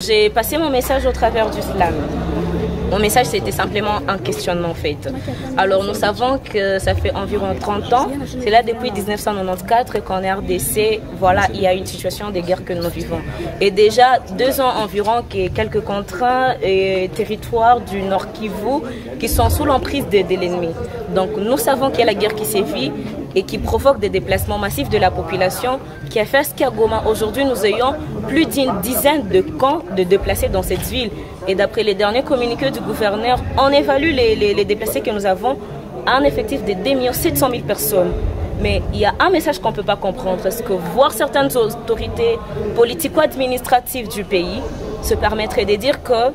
J'ai passé mon message au travers du slam. Mon message, c'était simplement un questionnement en fait. Alors nous savons que ça fait environ 30 ans, c'est là depuis 1994 qu'en RDC, voilà, il y a une situation de guerre que nous vivons. Et déjà 2 ans environ qu'il y a quelques contraintes et territoires du Nord Kivu qui sont sous l'emprise de l'ennemi. Donc nous savons qu'il y a la guerre qui sévit et qui provoque des déplacements massifs de la population, qui a fait ce qu'à Goma aujourd'hui nous ayons plus d'une dizaine de camps de déplacés dans cette ville. Et d'après les derniers communiqués du gouverneur, on évalue les déplacés que nous avons à un effectif de 2 700 000 personnes. Mais il y a un message qu'on ne peut pas comprendre, parce que voir certaines autorités politico-administratives du pays se permettraient de dire que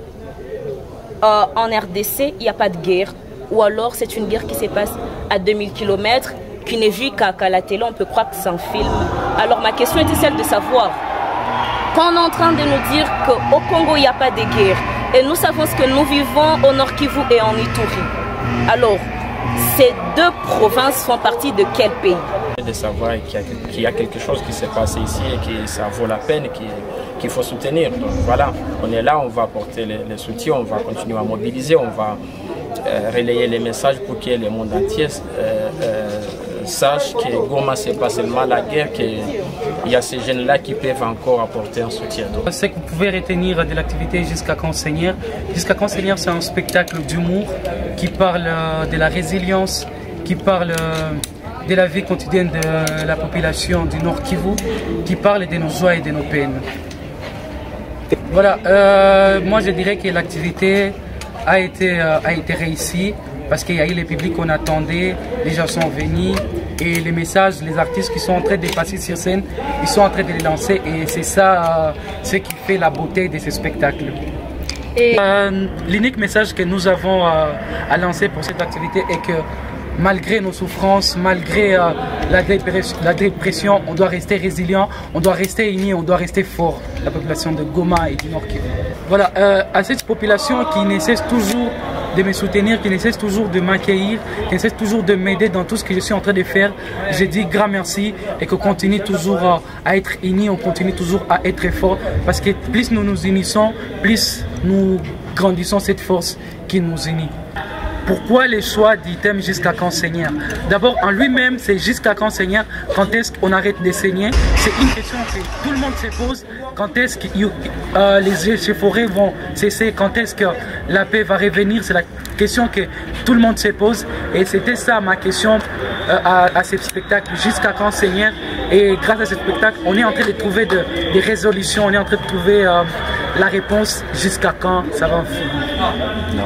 en RDC, il n'y a pas de guerre, ou alors c'est une guerre qui se passe à 2000 km, qui n'est vue qu'à la télé, on peut croire que c'est un film. Alors ma question était celle de savoir, quand on est en train de nous dire qu'au Congo, il n'y a pas de guerre, et nous savons ce que nous vivons au Nord Kivu et en Ituri. Alors, ces 2 provinces font partie de quel pays? De savoir qu'il y a quelque chose qui s'est passé ici et que ça vaut la peine, qu'il faut soutenir. Donc voilà, on est là, on va apporter les soutiens, on va continuer à mobiliser, on va relayer les messages pour que le monde entier sache que Goma, ce n'est pas seulement la guerre, qu'il y a ces jeunes-là qui peuvent encore apporter un soutien. Ce que vous pouvez retenir de l'activité Jusqu'à quand Seigneur. Jusqu'à quand Seigneur, c'est un spectacle d'humour qui parle de la résilience, qui parle de la vie quotidienne de la population du Nord Kivu, qui parle de nos joies et de nos peines. Voilà, moi je dirais que l'activité a été réussie parce qu'il y a eu le public qu'on attendait, les gens sont venus et les messages, les artistes qui sont en train de passer sur scène, ils sont en train de les lancer et c'est ça ce qui fait la beauté de ce spectacle. Et l'unique message que nous avons à lancer pour cette activité est que malgré nos souffrances, malgré la dépression, on doit rester résilient, on doit rester unis, on doit rester fort, la population de Goma et du Nord Kivu. Voilà, à cette population qui ne cesse toujours de me soutenir, qui ne cesse toujours de m'accueillir, qui ne cesse toujours de m'aider dans tout ce que je suis en train de faire, je dis grand merci et qu'on continue toujours à être unis, on continue toujours à être fort parce que plus nous nous unissons, plus nous grandissons cette force qui nous unit. Pourquoi le choix du thème Jusqu'à quand Seigneur? D'abord, en lui-même, c'est Jusqu'à quand Seigneur? Quand est-ce qu'on arrête de saigner? C'est une question que tout le monde se pose. Quand est-ce que les échauffourées vont cesser? Quand est-ce que la paix va revenir? C'est la question que tout le monde se pose. Et c'était ça ma question à ce spectacle Jusqu'à quand Seigneur? Et grâce à ce spectacle, on est en train de trouver des résolutions, on est en train de trouver la réponse jusqu'à quand ça va finir.